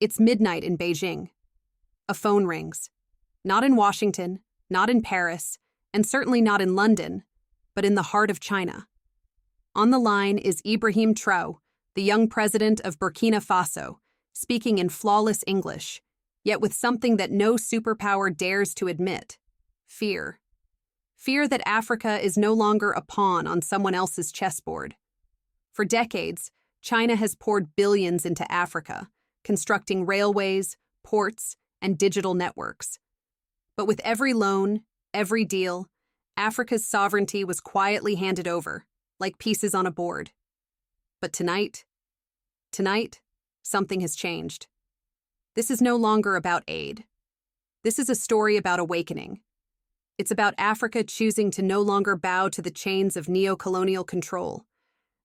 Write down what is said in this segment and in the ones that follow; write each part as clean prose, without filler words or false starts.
It's midnight in Beijing. A phone rings. Not in Washington, not in Paris, and certainly not in London, but in the heart of China. On the line is Ibrahim Traoré, the young president of Burkina Faso, speaking in flawless English, yet with something that no superpower dares to admit: fear. Fear that Africa is no longer a pawn on someone else's chessboard. For decades, China has poured billions into Africa, constructing railways, ports, and digital networks. But with every loan, every deal, Africa's sovereignty was quietly handed over, like pieces on a board. But tonight, something has changed. This is no longer about aid. This is a story about awakening. It's about Africa choosing to no longer bow to the chains of neo-colonial control.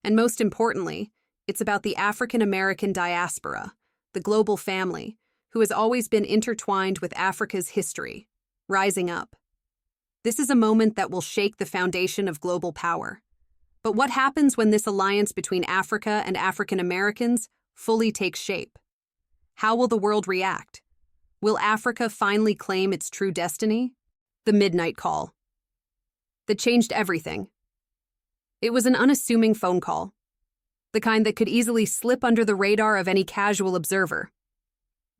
And most importantly, it's about the African-American diaspora, the global family, who has always been intertwined with Africa's history, rising up. This is a moment that will shake the foundation of global power. But what happens when this alliance between Africa and African Americans fully takes shape? How will the world react? Will Africa finally claim its true destiny? The midnight call. That changed everything. It was an unassuming phone call, the kind that could easily slip under the radar of any casual observer.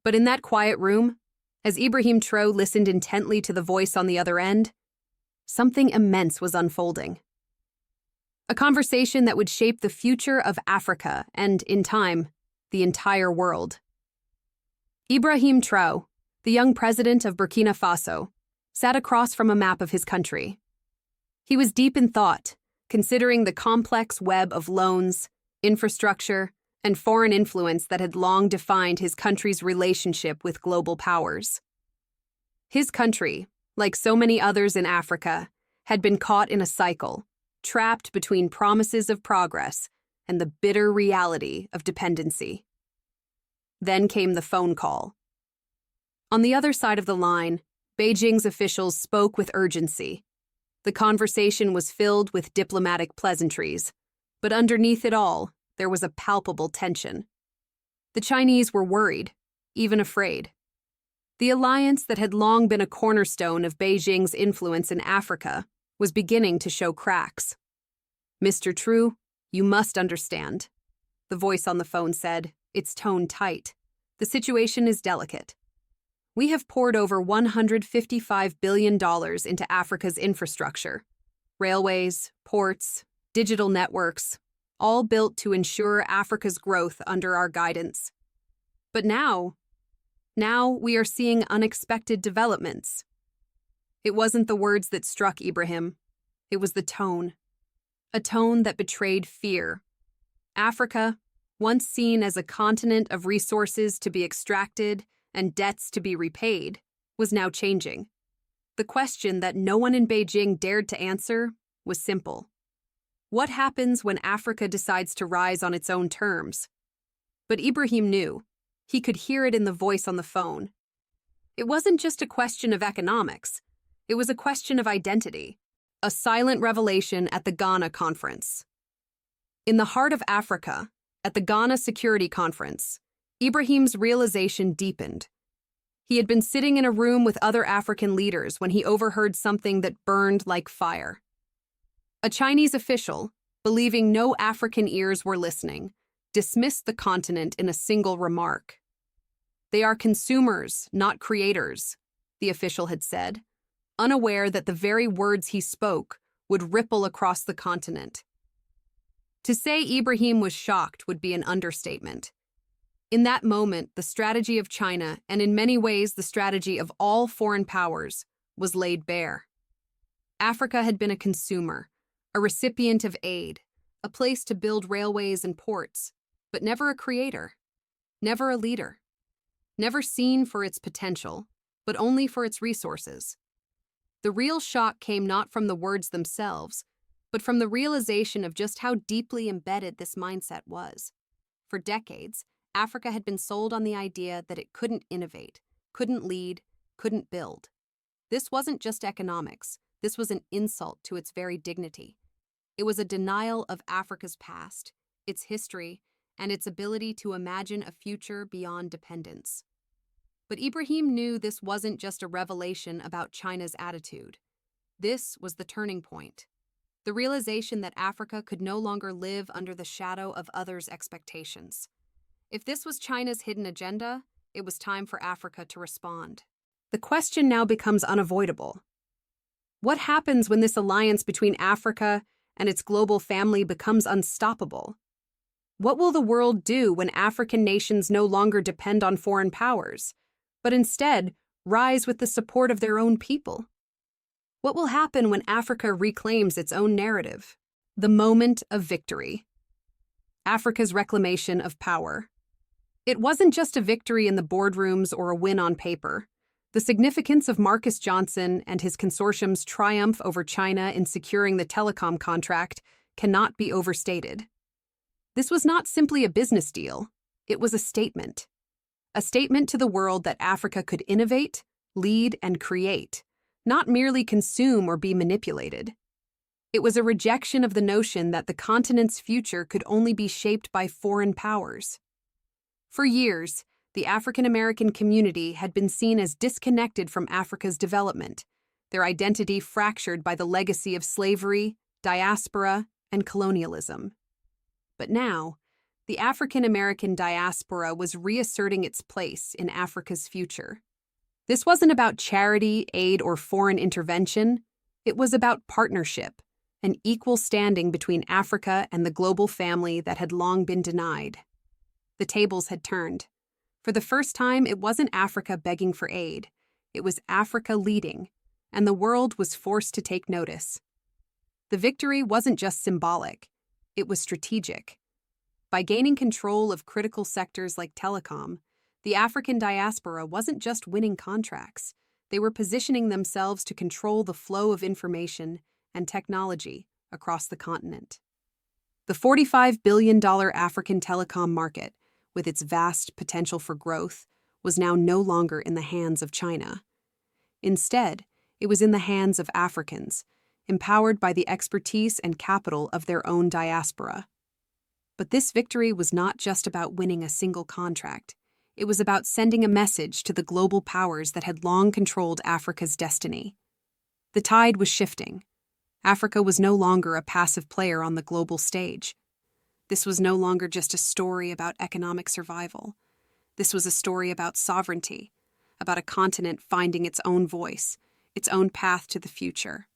But in that quiet room, as Ibrahim Traoré listened intently to the voice on the other end, something immense was unfolding. A conversation that would shape the future of Africa and, in time, the entire world. Ibrahim Traoré, the young president of Burkina Faso, sat across from a map of his country. He was deep in thought, considering the complex web of loans, infrastructure, and foreign influence that had long defined his country's relationship with global powers. His country, like so many others in Africa, had been caught in a cycle, trapped between promises of progress and the bitter reality of dependency. Then came the phone call. On the other side of the line, Beijing's officials spoke with urgency. The conversation was filled with diplomatic pleasantries, but underneath it all, there was a palpable tension. The Chinese were worried, even afraid. The alliance that had long been a cornerstone of Beijing's influence in Africa was beginning to show cracks. "Mr. Traoré, you must understand," the voice on the phone said, its tone tight. "The situation is delicate. We have poured over $155 billion into Africa's infrastructure. Railways, ports, digital networks, all built to ensure Africa's growth under our guidance. But now we are seeing unexpected developments." It wasn't the words that struck Ibrahim. It was the tone. A tone that betrayed fear. Africa, once seen as a continent of resources to be extracted and debts to be repaid, was now changing. The question that no one in Beijing dared to answer was simple. What happens when Africa decides to rise on its own terms? But Ibrahim knew. He could hear it in the voice on the phone. It wasn't just a question of economics. It was a question of identity. A silent revelation at the Ghana conference. In the heart of Africa, at the Ghana Security Conference, Ibrahim's realization deepened. He had been sitting in a room with other African leaders when he overheard something that burned like fire. A Chinese official, believing no African ears were listening, dismissed the continent in a single remark. "They are consumers, not creators," the official had said, unaware that the very words he spoke would ripple across the continent. To say Ibrahim was shocked would be an understatement. In that moment, the strategy of China, and in many ways the strategy of all foreign powers, was laid bare. Africa had been a consumer, a recipient of aid, a place to build railways and ports, but never a creator, never a leader, never seen for its potential, but only for its resources. The real shock came not from the words themselves, but from the realization of just how deeply embedded this mindset was. For decades, Africa had been sold on the idea that it couldn't innovate, couldn't lead, couldn't build. This wasn't just economics. This was an insult to its very dignity. It was a denial of Africa's past, its history, and its ability to imagine a future beyond dependence. But Ibrahim knew this wasn't just a revelation about China's attitude. This was the turning point. The realization that Africa could no longer live under the shadow of others' expectations. If this was China's hidden agenda, it was time for Africa to respond. The question now becomes unavoidable. What happens when this alliance between Africa and its global family becomes unstoppable? What will the world do when African nations no longer depend on foreign powers, but instead rise with the support of their own people? What will happen when Africa reclaims its own narrative? The moment of victory. Africa's reclamation of power. It wasn't just a victory in the boardrooms or a win on paper. The significance of Marcus Johnson and his consortium's triumph over China in securing the telecom contract cannot be overstated. This was not simply a business deal, it was a statement. A statement to the world that Africa could innovate, lead, and create, not merely consume or be manipulated. It was a rejection of the notion that the continent's future could only be shaped by foreign powers. For years, the African-American community had been seen as disconnected from Africa's development, their identity fractured by the legacy of slavery, diaspora, and colonialism. But now, the African-American diaspora was reasserting its place in Africa's future. This wasn't about charity, aid, or foreign intervention. It was about partnership, an equal standing between Africa and the global family that had long been denied. The tables had turned. For the first time, it wasn't Africa begging for aid. It was Africa leading, and the world was forced to take notice. The victory wasn't just symbolic. It was strategic. By gaining control of critical sectors like telecom, the African diaspora wasn't just winning contracts. They were positioning themselves to control the flow of information and technology across the continent. The $45 billion African telecom market, with its vast potential for growth, was now no longer in the hands of China. Instead, it was in the hands of Africans, empowered by the expertise and capital of their own diaspora. But this victory was not just about winning a single contract. It was about sending a message to the global powers that had long controlled Africa's destiny. The tide was shifting. Africa was no longer a passive player on the global stage. This was no longer just a story about economic survival. This was a story about sovereignty, about a continent finding its own voice, its own path to the future.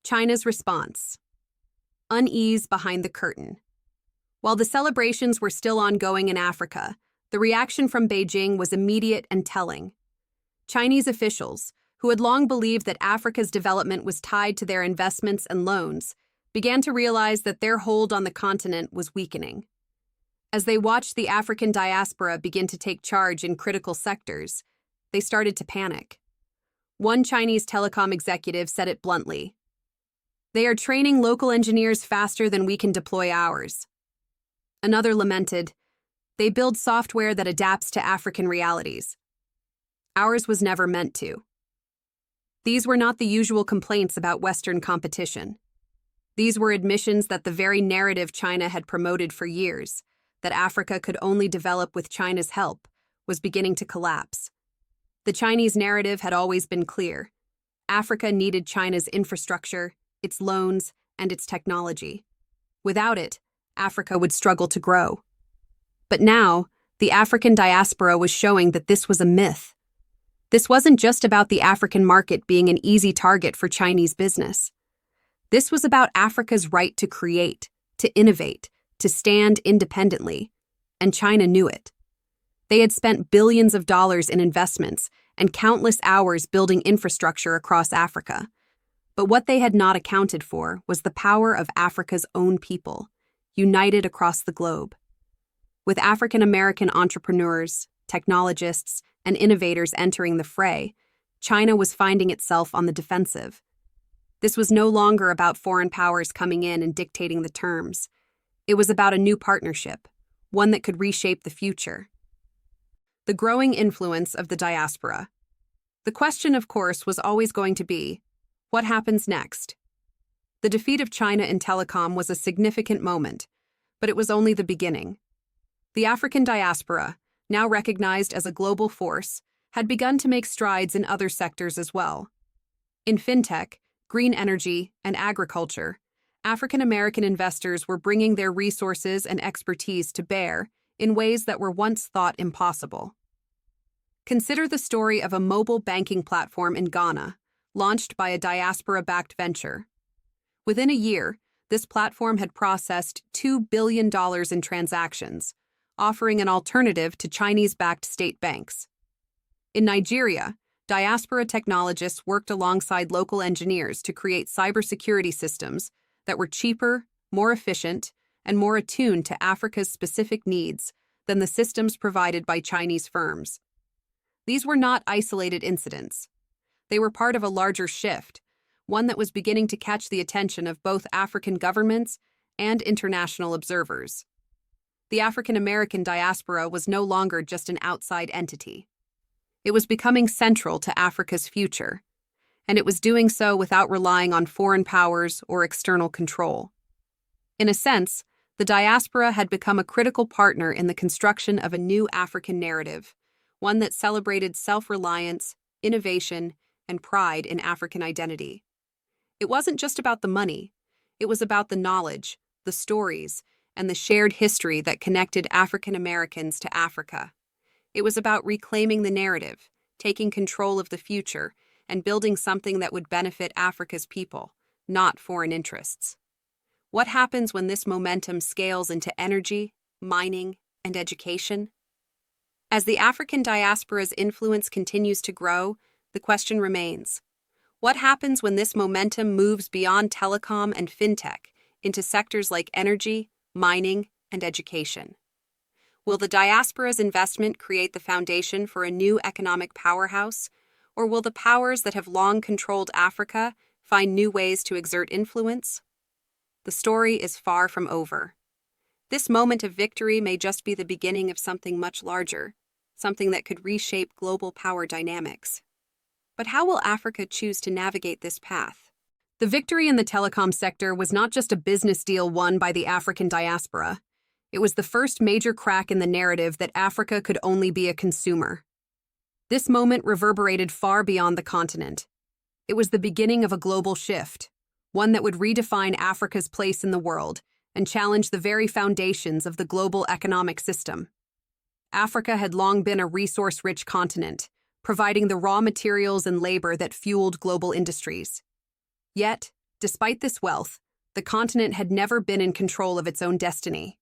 China's response. Unease behind the curtain. While the celebrations were still ongoing in Africa, the reaction from Beijing was immediate and telling. Chinese officials, who had long believed that Africa's development was tied to their investments and loans, began to realize that their hold on the continent was weakening. As they watched the African diaspora begin to take charge in critical sectors, they started to panic. One Chinese telecom executive said it bluntly. "They are training local engineers faster than we can deploy ours." Another lamented, "They build software that adapts to African realities. Ours was never meant to." These were not the usual complaints about Western competition. These were admissions that the very narrative China had promoted for years, that Africa could only develop with China's help, was beginning to collapse. The Chinese narrative had always been clear. Africa needed China's infrastructure, its loans, and its technology. Without it, Africa would struggle to grow. But now, the African diaspora was showing that this was a myth. This wasn't just about the African market being an easy target for Chinese business. This was about Africa's right to create, to innovate, to stand independently, and China knew it. They had spent billions of dollars in investments and countless hours building infrastructure across Africa. But what they had not accounted for was the power of Africa's own people, united across the globe. With African-American entrepreneurs, technologists, and innovators entering the fray, China was finding itself on the defensive. This was no longer about foreign powers coming in and dictating the terms. It was about a new partnership, one that could reshape the future. The growing influence of the diaspora. The question, of course, was always going to be, what happens next? The defeat of China in telecom was a significant moment, but it was only the beginning. The African diaspora, now recognized as a global force, had begun to make strides in other sectors as well. In fintech, green energy, and agriculture, African-American investors were bringing their resources and expertise to bear in ways that were once thought impossible. Consider the story of a mobile banking platform in Ghana, launched by a diaspora-backed venture. Within a year, this platform had processed $2 billion in transactions, offering an alternative to Chinese-backed state banks. In Nigeria, diaspora technologists worked alongside local engineers to create cybersecurity systems that were cheaper, more efficient, and more attuned to Africa's specific needs than the systems provided by Chinese firms. These were not isolated incidents. They were part of a larger shift, one that was beginning to catch the attention of both African governments and international observers. The African-American diaspora was no longer just an outside entity. It was becoming central to Africa's future, and it was doing so without relying on foreign powers or external control. In a sense, the diaspora had become a critical partner in the construction of a new African narrative, one that celebrated self-reliance, innovation, and pride in African identity. It wasn't just about the money. It was about the knowledge, the stories, and the shared history that connected African Americans to Africa. It was about reclaiming the narrative, taking control of the future, and building something that would benefit Africa's people, not foreign interests. What happens when this momentum scales into energy, mining, and education? As the African diaspora's influence continues to grow, the question remains: what happens when this momentum moves beyond telecom and fintech into sectors like energy, mining, and education? Will the diaspora's investment create the foundation for a new economic powerhouse, or will the powers that have long controlled Africa find new ways to exert influence? The story is far from over. This moment of victory may just be the beginning of something much larger, something that could reshape global power dynamics. But how will Africa choose to navigate this path? The victory in the telecom sector was not just a business deal won by the African diaspora. It was the first major crack in the narrative that Africa could only be a consumer. This moment reverberated far beyond the continent. It was the beginning of a global shift, one that would redefine Africa's place in the world and challenge the very foundations of the global economic system. Africa had long been a resource-rich continent, providing the raw materials and labor that fueled global industries. Yet, despite this wealth, the continent had never been in control of its own destiny.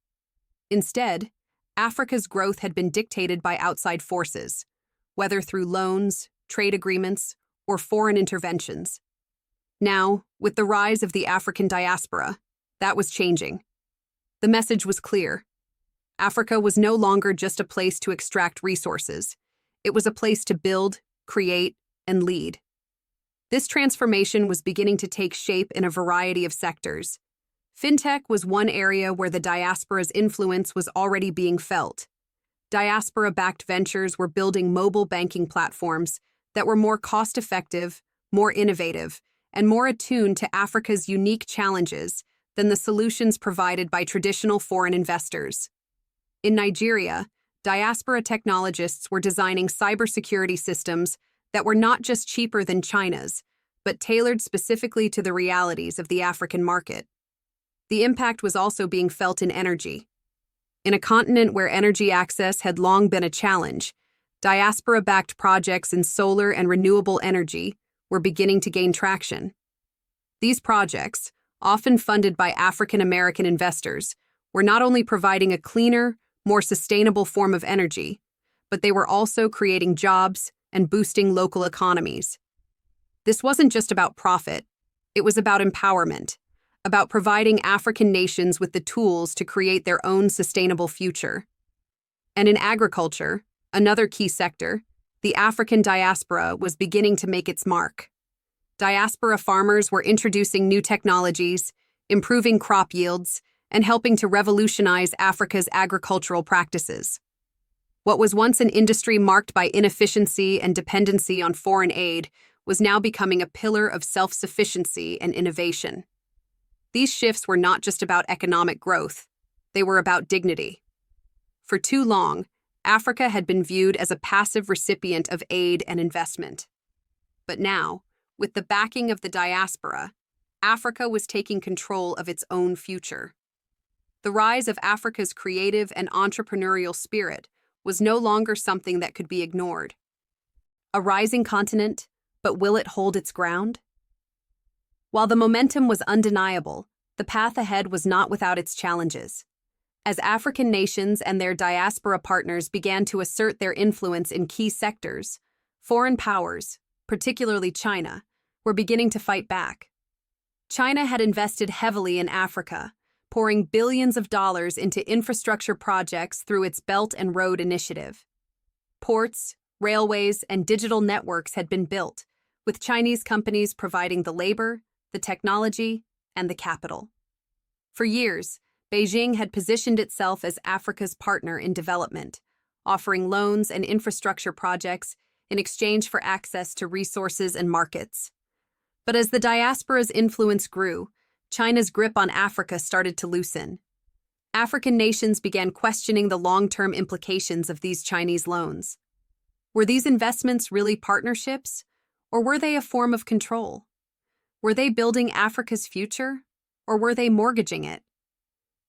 Instead, Africa's growth had been dictated by outside forces, whether through loans, trade agreements, or foreign interventions. Now, with the rise of the African diaspora, that was changing. The message was clear. Africa was no longer just a place to extract resources. It was a place to build, create, and lead. This transformation was beginning to take shape in a variety of sectors. Fintech was one area where the diaspora's influence was already being felt. Diaspora-backed ventures were building mobile banking platforms that were more cost-effective, more innovative, and more attuned to Africa's unique challenges than the solutions provided by traditional foreign investors. In Nigeria, diaspora technologists were designing cybersecurity systems that were not just cheaper than China's, but tailored specifically to the realities of the African market. The impact was also being felt in energy. In a continent where energy access had long been a challenge, diaspora-backed projects in solar and renewable energy were beginning to gain traction. These projects, often funded by African-American investors, were not only providing a cleaner, more sustainable form of energy, but they were also creating jobs and boosting local economies. This wasn't just about profit, it was about empowerment, about providing African nations with the tools to create their own sustainable future. And in agriculture, another key sector, the African diaspora was beginning to make its mark. Diaspora farmers were introducing new technologies, improving crop yields, and helping to revolutionize Africa's agricultural practices. What was once an industry marked by inefficiency and dependency on foreign aid was now becoming a pillar of self-sufficiency and innovation. These shifts were not just about economic growth, they were about dignity. For too long, Africa had been viewed as a passive recipient of aid and investment. But now, with the backing of the diaspora, Africa was taking control of its own future. The rise of Africa's creative and entrepreneurial spirit was no longer something that could be ignored. A rising continent, but will it hold its ground? While the momentum was undeniable, the path ahead was not without its challenges. As African nations and their diaspora partners began to assert their influence in key sectors, foreign powers, particularly China, were beginning to fight back. China had invested heavily in Africa, pouring billions of dollars into infrastructure projects through its Belt and Road Initiative. Ports, railways, and digital networks had been built, with Chinese companies providing the labor, the technology, and the capital. For years, Beijing had positioned itself as Africa's partner in development, offering loans and infrastructure projects in exchange for access to resources and markets. But as the diaspora's influence grew, China's grip on Africa started to loosen. African nations began questioning the long-term implications of these Chinese loans. Were these investments really partnerships, or were they a form of control? Were they building Africa's future, or were they mortgaging it?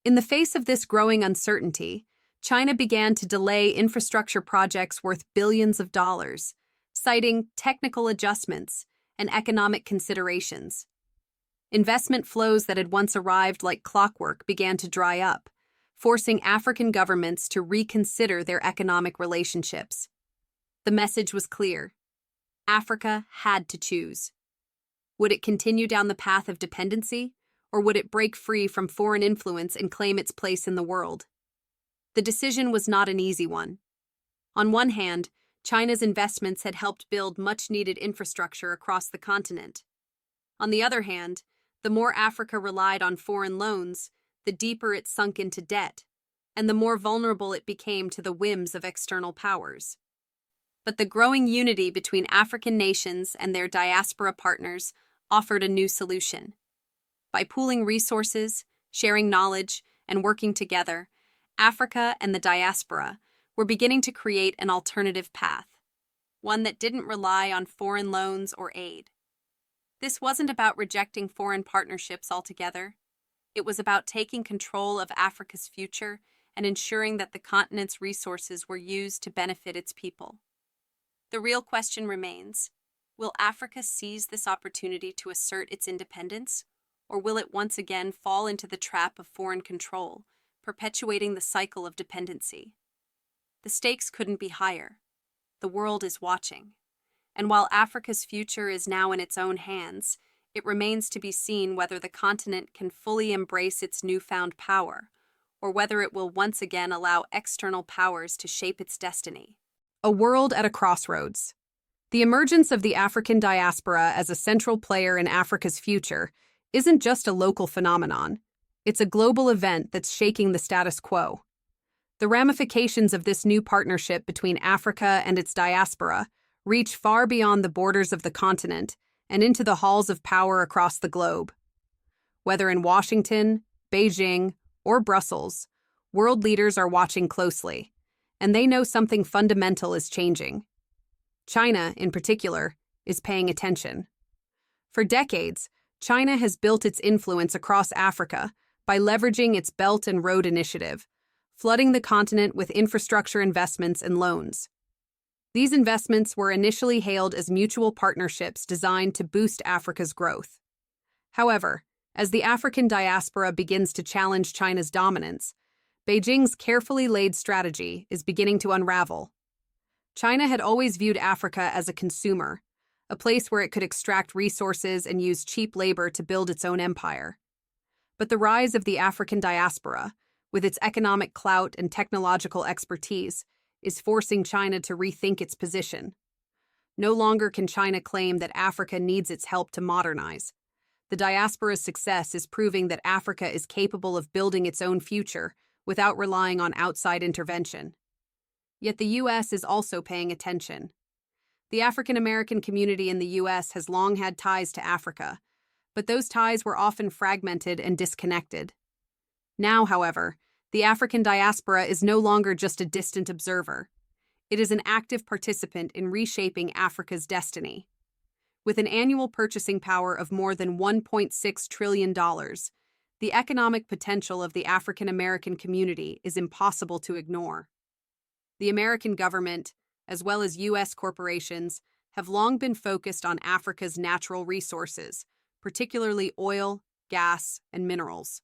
In the face of this growing uncertainty, China began to delay infrastructure projects worth billions of dollars, citing technical adjustments and economic considerations. Investment flows that had once arrived like clockwork began to dry up, forcing African governments to reconsider their economic relationships. The message was clear. Africa had to choose. Would it continue down the path of dependency, or would it break free from foreign influence and claim its place in the world? The decision was not an easy one. On one hand, China's investments had helped build much-needed infrastructure across the continent. On the other hand, the more Africa relied on foreign loans, the deeper it sunk into debt, and the more vulnerable it became to the whims of external powers. But the growing unity between African nations and their diaspora partners offered a new solution. By pooling resources, sharing knowledge, and working together, Africa and the diaspora were beginning to create an alternative path, one that didn't rely on foreign loans or aid. This wasn't about rejecting foreign partnerships altogether. It was about taking control of Africa's future and ensuring that the continent's resources were used to benefit its people. The real question remains, will Africa seize this opportunity to assert its independence, or will it once again fall into the trap of foreign control, perpetuating the cycle of dependency? The stakes couldn't be higher. The world is watching. And while Africa's future is now in its own hands, it remains to be seen whether the continent can fully embrace its newfound power, or whether it will once again allow external powers to shape its destiny. A world at a crossroads. The emergence of the African diaspora as a central player in Africa's future isn't just a local phenomenon. It's a global event that's shaking the status quo. The ramifications of this new partnership between Africa and its diaspora reach far beyond the borders of the continent and into the halls of power across the globe. Whether in Washington, Beijing, or Brussels, world leaders are watching closely, and they know something fundamental is changing. China, in particular, is paying attention. For decades, China has built its influence across Africa by leveraging its Belt and Road Initiative, flooding the continent with infrastructure investments and loans. These investments were initially hailed as mutual partnerships designed to boost Africa's growth. However, as the African diaspora begins to challenge China's dominance, Beijing's carefully laid strategy is beginning to unravel. China had always viewed Africa as a consumer, a place where it could extract resources and use cheap labor to build its own empire. But the rise of the African diaspora, with its economic clout and technological expertise, is forcing China to rethink its position. No longer can China claim that Africa needs its help to modernize. The diaspora's success is proving that Africa is capable of building its own future without relying on outside intervention. Yet the U.S. is also paying attention. The African-American community in the U.S. has long had ties to Africa, but those ties were often fragmented and disconnected. Now, however, The African diaspora is no longer just a distant observer. It is an active participant in reshaping Africa's destiny. With an annual purchasing power of more than $1.6 trillion, the economic potential of the African-American community is impossible to ignore. The American government, as well as U.S. corporations, have long been focused on Africa's natural resources, particularly oil, gas, and minerals.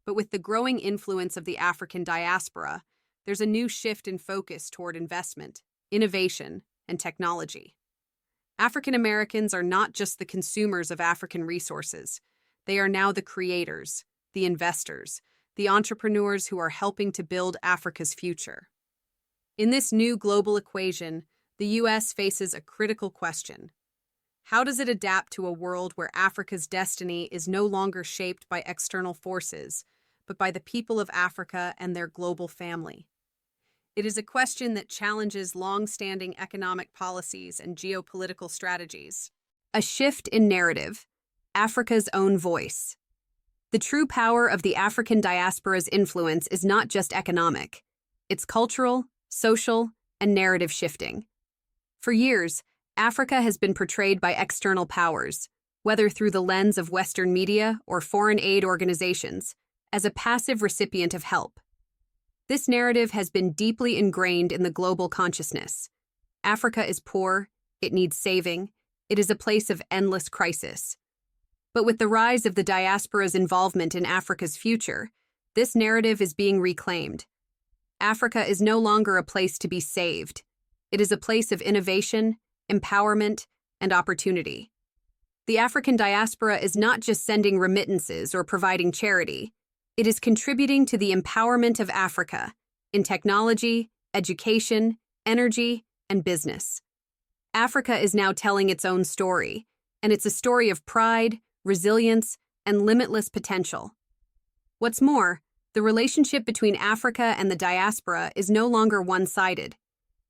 But with the growing influence of the African diaspora, there's a new shift in focus toward investment, innovation, and technology. African Americans are not just the consumers of African resources. They are now the creators, the investors, the entrepreneurs who are helping to build Africa's future. In this new global equation, the U.S. faces a critical question. How does it adapt to a world where Africa's destiny is no longer shaped by external forces, but by the people of Africa and their global family? It is a question that challenges long-standing economic policies and geopolitical strategies. A shift in narrative, Africa's own voice. The true power of the African diaspora's influence is not just economic. It's cultural, social, and narrative shifting. For years, Africa has been portrayed by external powers, whether through the lens of Western media or foreign aid organizations, as a passive recipient of help. This narrative has been deeply ingrained in the global consciousness. Africa is poor, it needs saving, it is a place of endless crisis. But with the rise of the diaspora's involvement in Africa's future, this narrative is being reclaimed. Africa is no longer a place to be saved. It is a place of innovation, empowerment, and opportunity. The African diaspora is not just sending remittances or providing charity. It is contributing to the empowerment of Africa in technology, education, energy, and business. Africa is now telling its own story, and it's a story of pride, resilience, and limitless potential. What's more, the relationship between Africa and the diaspora is no longer one-sided.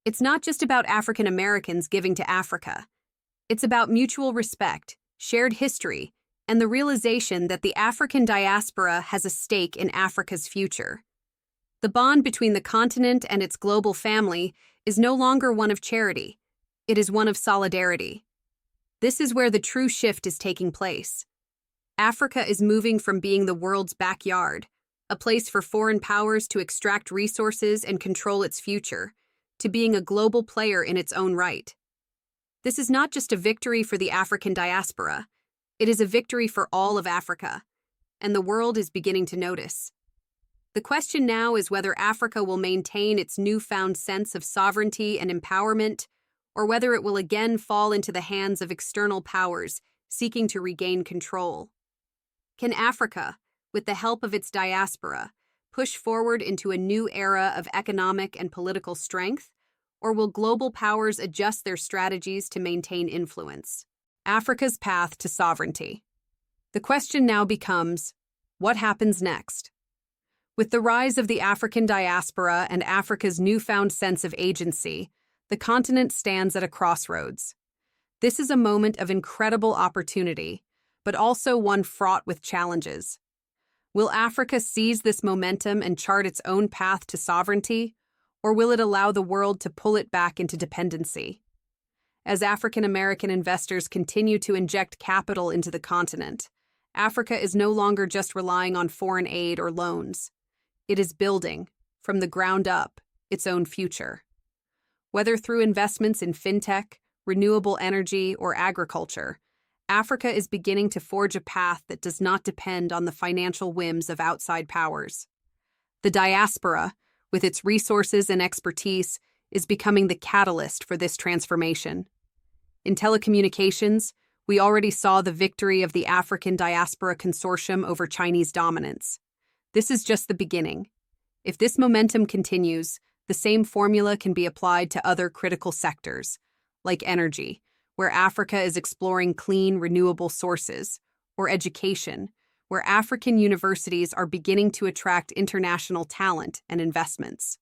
It's not just about African Americans giving to Africa. It's about mutual respect, shared history, and the realization that the African diaspora has a stake in Africa's future. The bond between the continent and its global family is no longer one of charity. It is one of solidarity. This is where the true shift is taking place. Africa is moving from being the world's backyard, a place for foreign powers to extract resources and control its future, to being a global player in its own right. This is not just a victory for the African diaspora. It is a victory for all of Africa, and the world is beginning to notice. The question now is whether Africa will maintain its newfound sense of sovereignty and empowerment, or whether it will again fall into the hands of external powers seeking to regain control. Can Africa, with the help of its diaspora, push forward into a new era of economic and political strength, or will global powers adjust their strategies to maintain influence? Africa's path to sovereignty. The question now becomes, what happens next? With the rise of the African diaspora and Africa's newfound sense of agency, the continent stands at a crossroads. This is a moment of incredible opportunity, but also one fraught with challenges. Will Africa seize this momentum and chart its own path to sovereignty, or will it allow the world to pull it back into dependency? As African American investors continue to inject capital into the continent, Africa is no longer just relying on foreign aid or loans. It is building, from the ground up, its own future. Whether through investments in fintech, renewable energy, or agriculture, Africa is beginning to forge a path that does not depend on the financial whims of outside powers. The diaspora, with its resources and expertise, is becoming the catalyst for this transformation. In telecommunications, we already saw the victory of the African Diaspora Consortium over Chinese dominance. This is just the beginning. If this momentum continues, the same formula can be applied to other critical sectors, like energy, where Africa is exploring clean, renewable sources, or education, where African universities are beginning to attract international talent and investments.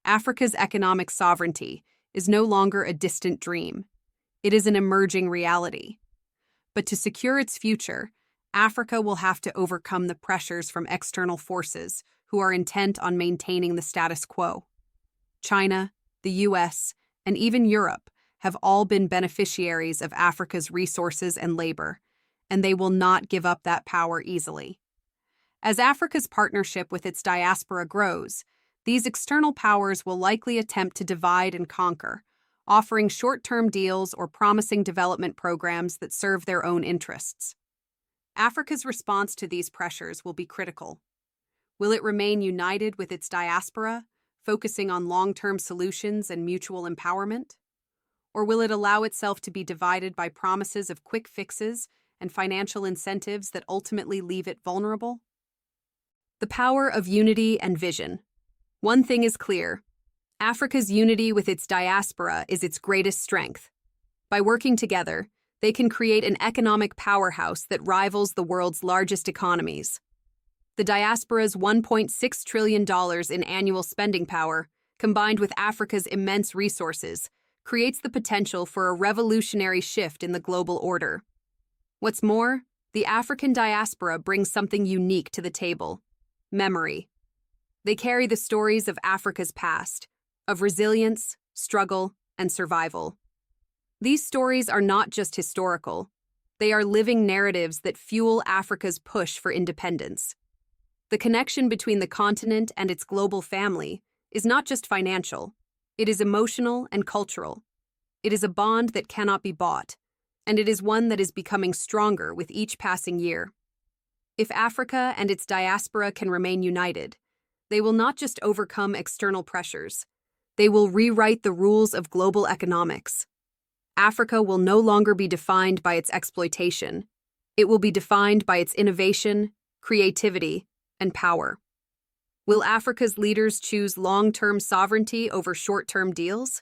Africa's economic sovereignty is no longer a distant dream. It is an emerging reality. But to secure its future, Africa will have to overcome the pressures from external forces who who are intent on maintaining the status quo. China, the US, and even Europe have all been beneficiaries of Africa's resources and labor, and they will not give up that power easily. As Africa's partnership with its diaspora grows, these external powers will likely attempt to divide and conquer, offering short-term deals or promising development programs that serve their own interests. Africa's response to these pressures will be critical. Will it remain united with its diaspora, focusing on long-term solutions and mutual empowerment? Or will it allow itself to be divided by promises of quick fixes and financial incentives that ultimately leave it vulnerable? The power of unity and vision. One thing is clear: Africa's unity with its diaspora is its greatest strength. By working together, they can create an economic powerhouse that rivals the world's largest economies. The diaspora's $1.6 trillion in annual spending power, combined with Africa's immense resources, creates the potential for a revolutionary shift in the global order. What's more, the African diaspora brings something unique to the table: memory. They carry the stories of Africa's past, of resilience, struggle, and survival. These stories are not just historical. They are living narratives that fuel Africa's push for independence. The connection between the continent and its global family is not just financial. It is emotional and cultural. It is a bond that cannot be bought, and it is one that is becoming stronger with each passing year. If Africa and its diaspora can remain united, they will not just overcome external pressures. They will rewrite the rules of global economics. Africa will no longer be defined by its exploitation. It will be defined by its innovation, creativity, and power. Will Africa's leaders choose long-term sovereignty over short-term deals?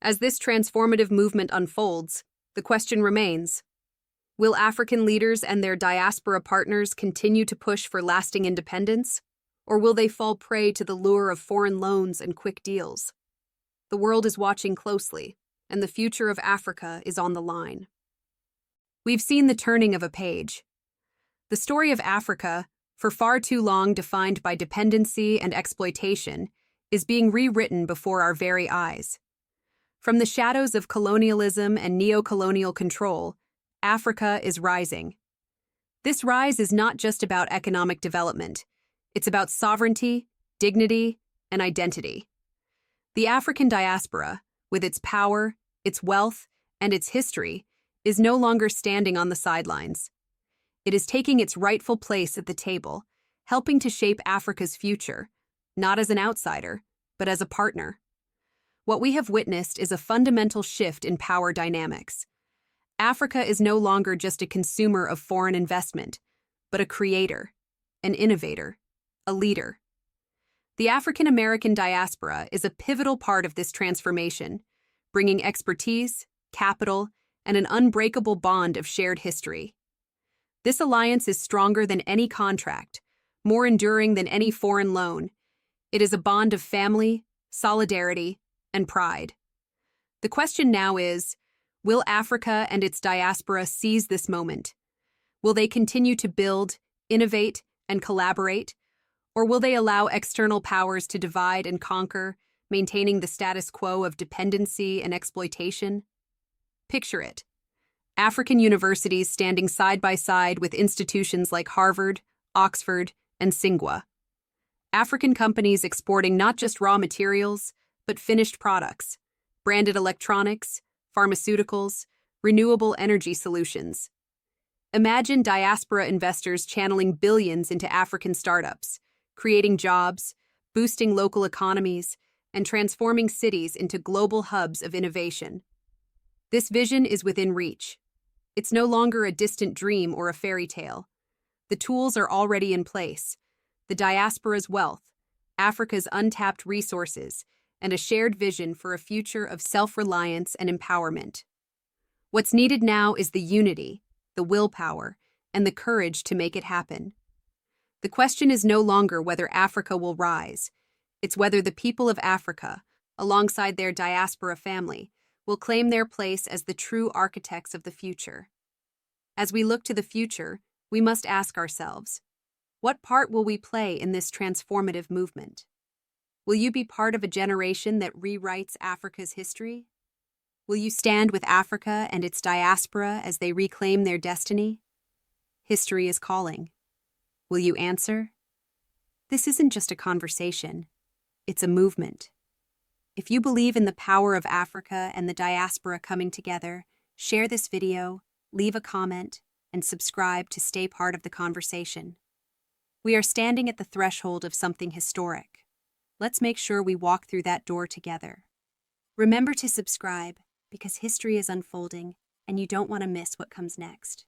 As this transformative movement unfolds, the question remains: will African leaders and their diaspora partners continue to push for lasting independence, or will they fall prey to the lure of foreign loans and quick deals? The world is watching closely, and the future of Africa is on the line. We've seen the turning of a page. The story of Africa, for far too long defined by dependency and exploitation, is being rewritten before our very eyes. From the shadows of colonialism and neo-colonial control, Africa is rising. This rise is not just about economic development. It's about sovereignty, dignity, and identity. The African diaspora, with its power, its wealth, and its history, is no longer standing on the sidelines. It is taking its rightful place at the table, helping to shape Africa's future, not as an outsider, but as a partner. What we have witnessed is a fundamental shift in power dynamics. Africa is no longer just a consumer of foreign investment, but a creator, an innovator, a leader. The African-American diaspora is a pivotal part of this transformation, bringing expertise, capital, and an unbreakable bond of shared history. This alliance is stronger than any contract, more enduring than any foreign loan. It is a bond of family, solidarity, and pride. The question now is, will Africa and its diaspora seize this moment? Will they continue to build, innovate, and collaborate? Or will they allow external powers to divide and conquer, maintaining the status quo of dependency and exploitation? Picture it: African universities standing side by side with institutions like Harvard, Oxford, and Tsinghua. African companies exporting not just raw materials, but finished products, branded electronics, pharmaceuticals, renewable energy solutions. Imagine diaspora investors channeling billions into African startups, creating jobs, boosting local economies, and transforming cities into global hubs of innovation. This vision is within reach. It's no longer a distant dream or a fairy tale. The tools are already in place: the diaspora's wealth, Africa's untapped resources, and a shared vision for a future of self-reliance and empowerment. What's needed now is the unity, the willpower, and the courage to make it happen. The question is no longer whether Africa will rise. It's whether the people of Africa, alongside their diaspora family, will claim their place as the true architects of the future. As we look to the future, we must ask ourselves, What part will we play in this transformative movement? Will you be part of a generation that rewrites Africa's history? Will you stand with Africa and its diaspora as they reclaim their destiny? History is calling. Will you answer? This isn't just a conversation, it's a movement. If you believe in the power of Africa and the diaspora coming together, share this video, leave a comment, and subscribe to stay part of the conversation. We are standing at the threshold of something historic. Let's make sure we walk through that door together. Remember to subscribe, because history is unfolding, and you don't want to miss what comes next.